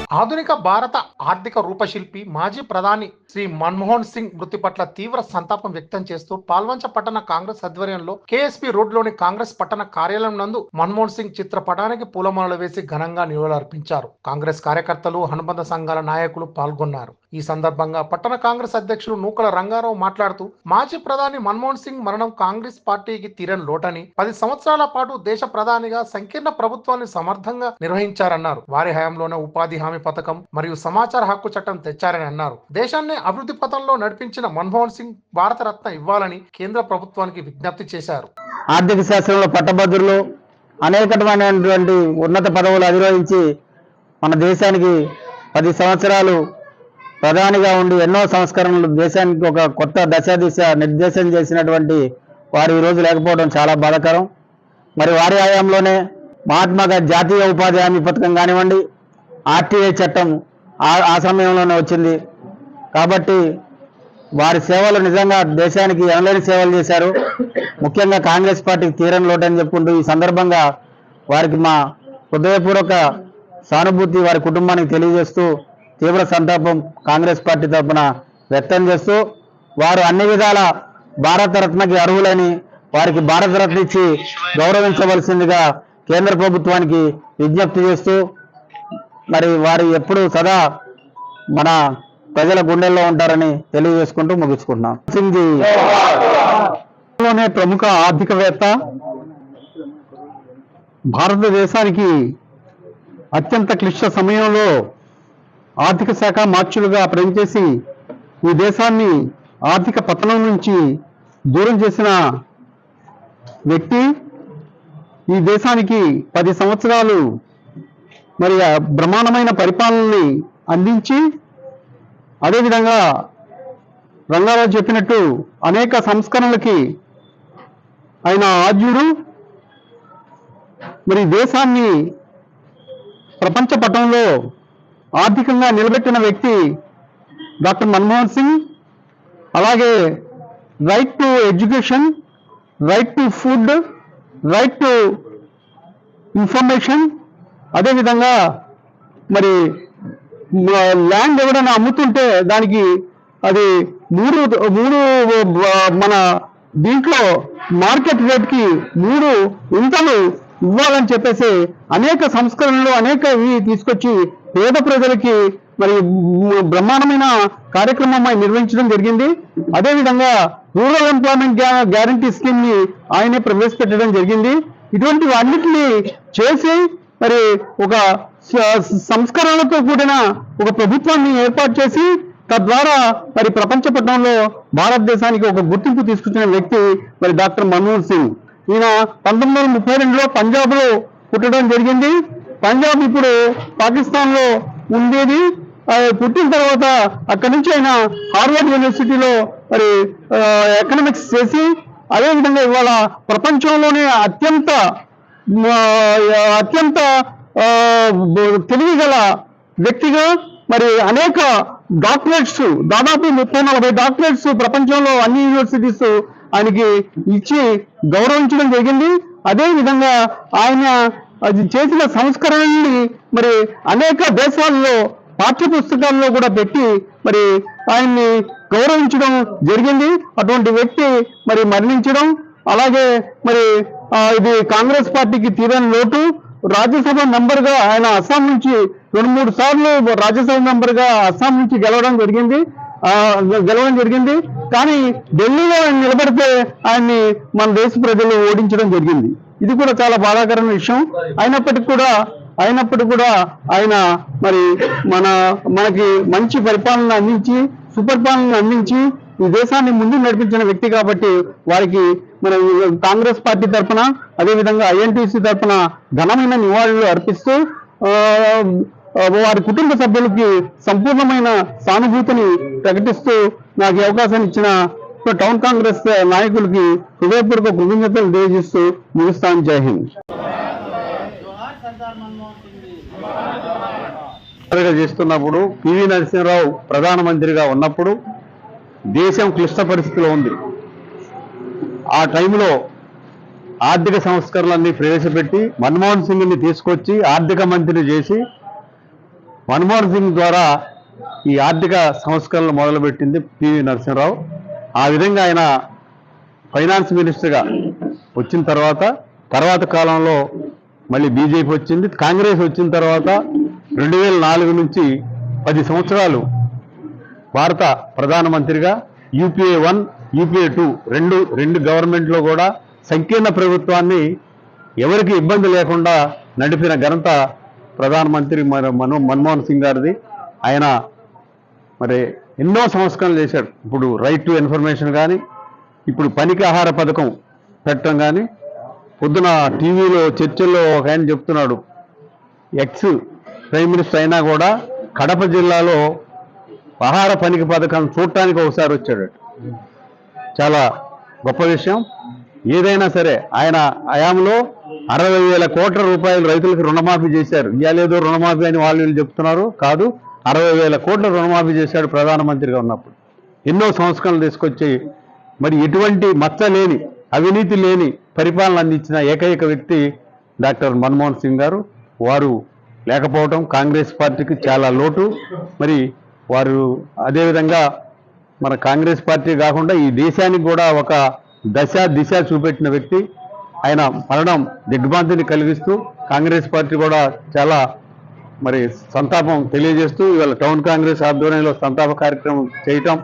ఆధునిక భారత ఆర్థిక రూపశిల్పి మాజీ ప్రధాని శ్రీ మన్మోహన్ సింగ్ మృతి పట్ల తీవ్ర సంతాపం వ్యక్తం చేస్తూ పాల్వంచ పట్టణ కాంగ్రెస్ ఆధ్వర్యంలో కేఎస్పీ రోడ్లోని కాంగ్రెస్ పట్టణ కార్యాలయం నందు మన్మోహన్ సింగ్ చిత్రపటానికి పూలమాలలు వేసి ఘనంగా నివాళులర్పించారు. కాంగ్రెస్ కార్యకర్తలు, అనుబంధ సంఘాల నాయకులు పాల్గొన్నారు. ఈ సందర్భంగా పట్టణ కాంగ్రెస్ అధ్యక్షులు నూకల రంగారావు మాట్లాడుతూ మాజీ ప్రధాని మన్మోహన్ సింగ్ మరణం కాంగ్రెస్ పార్టీకి తీరని లోటని, 10 సంవత్సరాల పాటు దేశ ప్రధానిగా సంకీర్ణ ప్రభుత్వాన్ని సమర్థంగా నిర్వహించారన్నారు. వారి హయాంలోనే ఉపాధి హామీ పథకం మరియు సమాచార హక్కు చట్టం తెచ్చారని అన్నారు. దేశాన్ని అభివృద్ధి పథంలో నడిపించిన మన్మోహన్ సింగ్ భారతరత్న ఇవ్వాలని కేంద్ర ప్రభుత్వానికి విజ్ఞప్తి చేశారు. ఆర్థిక శాస్త్రంలో పట్టభద్రులు, అనేకమైనటువంటి ఉన్నత పదవులు అధిరోహించి మన దేశానికి 10 సంవత్సరాలు ప్రధానిగా ఉండి ఎన్నో సంస్కరణలు దేశానికి ఒక కొత్త దశ నిర్దేశం చేసినటువంటి వారు ఈరోజు లేకపోవడం చాలా బాధాకరం. మరి వారి హయాంలోనే మహాత్మా గాంధీ జాతీయ ఉపాధి హామీ పథకం కానివ్వండి, ఆర్టీఐ చట్టం ఆ సమయంలోనే వచ్చింది. కాబట్టి వారి సేవలు నిజంగా దేశానికి ఎనలేని సేవలు చేశారు. ముఖ్యంగా కాంగ్రెస్ పార్టీకి తీరని లోటు అని చెప్పుకుంటూ ఈ సందర్భంగా వారికి మా హృదయపూర్వక సానుభూతి వారి కుటుంబానికి తెలియజేస్తూ తీవ్ర సంతాపం కాంగ్రెస్ పార్టీ తరఫున వ్యక్తం చేస్తూ, వారు అన్ని విధాల భారతరత్నకి అర్హులని వారికి భారతరత్న ఇచ్చి గౌరవించవలసిందిగా కేంద్ర ప్రభుత్వానికి విజ్ఞప్తి చేస్తూ, మరి వారు ఎప్పుడు సదా మన ప్రజల గుండెల్లో ఉంటారని తెలియజేసుకుంటూ ముగించుకుంటున్నాం. సింగ్ ప్రముఖ ఆర్థికవేత్త, భారతదేశానికి అత్యంత క్లిష్ట సమయంలో ఆర్థిక శాఖ మార్చులుగా పనిచేసి ఈ దేశాన్ని ఆర్థిక పతనం నుంచి దూరం చేసిన వ్యక్తి. ఈ దేశానికి 10 సంవత్సరాలు మరి బ్రహ్మాండమైన పరిపాలనని అందించి, అదేవిధంగా రంగారావు చెప్పినట్టు అనేక సంస్కరణలకి ఆయన ఆద్యుడు. మరి దేశాన్ని ప్రపంచ పటంలో ఆర్థికంగా నిలబెట్టిన వ్యక్తి డాక్టర్ మన్మోహన్ సింగ్. అలాగే right to education, right to food, right to information, అదేవిధంగా మరి ల్యాండ్ ఎవరైనా అమ్ముతుంటే దానికి అది మూడు మన దీంట్లో మార్కెట్ రేట్కి 3 ఇంతలు ఇవ్వాలని చెప్పేసి అనేక సంస్కరణలు అనేకవి తీసుకొచ్చి పేద ప్రజలకి మరి బ్రహ్మాండమైన కార్యక్రమం నిర్వహించడం జరిగింది. అదేవిధంగా రూరల్ ఎంప్లాయ్మెంట్ గ్యారంటీ స్కీమ్ ని ఆయనే ప్రవేశపెట్టడం జరిగింది. ఇటువంటి అన్నిటినీ చేసి మరి ఒక సంస్కరణలతో కూడిన ఒక ప్రభుత్వాన్ని ఏర్పాటు చేసి తద్వారా మరి ప్రపంచ పట్టణంలో భారతదేశానికి ఒక గుర్తింపు తీసుకొచ్చిన వ్యక్తి మరి డాక్టర్ మన్మోహన్ సింగ్. ఈయన 1932లో పంజాబ్లో పుట్టడం జరిగింది. పంజాబ్ ఇప్పుడు పాకిస్తాన్లో ఉండేది. పుట్టిన తర్వాత అక్కడి నుంచి ఆయన హార్వర్డ్ యూనివర్సిటీలో మరి ఎకనామిక్స్ చేసి, అదేవిధంగా ఇవాళ ప్రపంచంలోనే అత్యంత తెలివిగల వ్యక్తిగా మరి అనేక డాక్టరేట్స్, దాదాపు 30-40 డాక్టరేట్స్ ప్రపంచంలో అన్ని యూనివర్సిటీస్ ఆయనకి ఇచ్చి గౌరవించడం జరిగింది. అదేవిధంగా ఆయన అది చేసిన సంస్కరణని మరి అనేక దేశాల్లో పాఠ్య పుస్తకాల్లో కూడా పెట్టి మరి ఆయన్ని గౌరవించడం జరిగింది. అటువంటి వ్యక్తి మరి మరణించడం, అలాగే మరి ఇది కాంగ్రెస్ పార్టీకి తీరని లోటు. రాజ్యసభ మెంబర్గా ఆయన అస్సాం నుంచి 2-3 సార్లు రాజ్యసభ మెంబర్గా అస్సాం నుంచి గెలవడం జరిగింది. కానీ ఢిల్లీలో ఆయన నిలబడితే ఆయన్ని మన దేశ ప్రజలు ఓడించడం జరిగింది. ఇది కూడా చాలా బాధాకరమైన విషయం. అయినప్పటికీ కూడా ఆయన మరి మనకి మంచి పరిపాలన అందించి, సుపరిపాలన అందించి ఈ దేశాన్ని ముందుకు నడిపించిన వ్యక్తి కాబట్టి వారికి మన కాంగ్రెస్ పార్టీ తరఫున, అదేవిధంగా ఐఎన్టీసీ తరఫున ఘనమైన నివాళులు అర్పిస్తూ వారి కుటుంబ సభ్యులకి సంపూర్ణమైన సానుభూతిని ప్రకటిస్తూ నాకు ఈ అవకాశాన్ని ఇచ్చిన టౌన్ కాంగ్రెస్ నాయకులకి హృదయపూర్వక కృతజ్ఞతలు తెలియజేస్తూ ముగిస్తాను. జై హింద్. చేస్తున్నప్పుడు పివి నరసింహరావు ప్రధానమంత్రిగా ఉన్నప్పుడు దేశం క్లిష్ట పరిస్థితిలో ఉంది. ఆ టైంలో ఆర్థిక సంస్కరణలన్నీ ప్రవేశపెట్టి మన్మోహన్ సింగ్ని తీసుకొచ్చి ఆర్థిక మంత్రిని చేసి మన్మోహన్ సింగ్ ద్వారా ఈ ఆర్థిక సంస్కరణలు మొదలుపెట్టింది పివి నరసింహరావు. ఆ విధంగా ఆయన ఫైనాన్స్ మినిస్టర్గా వచ్చిన తర్వాత కాలంలో మళ్ళీ బీజేపీ వచ్చింది, కాంగ్రెస్ వచ్చిన తర్వాత 2004 నుంచి 10 సంవత్సరాలు భారత ప్రధానమంత్రిగా యూపీఏ 1 యూపీఏ 2 రెండు గవర్నమెంట్లో కూడా సంకీర్ణ ప్రభుత్వాన్ని ఎవరికి ఇబ్బంది లేకుండా నడిపిన ఘనత ప్రధానమంత్రి మన్మోహన్ సింగ్ గారిది. ఆయన మరి ఎన్నో సంస్కరణలు చేశాడు. ఇప్పుడు రైట్ టు ఇన్ఫర్మేషన్ కానీ, ఇప్పుడు పనికి ఆహార పథకం పెట్టడం కానీ, పొద్దున టీవీలో చర్చల్లో ఒక ఆయన చెప్తున్నాడు, ఎక్స్ ప్రైమ్ మినిస్టర్ అయినా కూడా కడప జిల్లాలో ఆహార పనికి పథకం చూడటానికి ఒకసారి వచ్చాడు. చాలా గొప్ప విషయం. ఏదైనా సరే ఆయన హయాంలో 60,000 కోట్ల రూపాయలు రైతులకు రుణమాఫీ చేశారు. ఇవాళేదో రుణమాఫీ అని వాళ్ళు వీళ్ళు చెప్తున్నారు, కాదు, 60,000 కోట్ల రుణమాఫీ చేశాడు ప్రధానమంత్రిగా ఉన్నప్పుడు. ఎన్నో సంస్కరణలు తీసుకొచ్చి మరి ఎటువంటి మచ్చ లేని, అవినీతి లేని పరిపాలన అందించిన ఏకైక వ్యక్తి డాక్టర్ మన్మోహన్ సింగ్ గారు. వారు లేకపోవడం కాంగ్రెస్ పార్టీకి చాలా లోటు. మరి వారు అదేవిధంగా మన కాంగ్రెస్ పార్టీ కాకుండా ఈ దేశానికి కూడా ఒక దిశ చూపెట్టిన వ్యక్తి. ఆయన మరణం దిగ్భ్రాంతిని కలిగిస్తూ కాంగ్రెస్ పార్టీ కూడా చాలా మరి సంతాపం తెలియజేస్తూ ఇవాళ టౌన్ కాంగ్రెస్ ఆధ్వర్యంలో సంతాప కార్యక్రమం చేయటం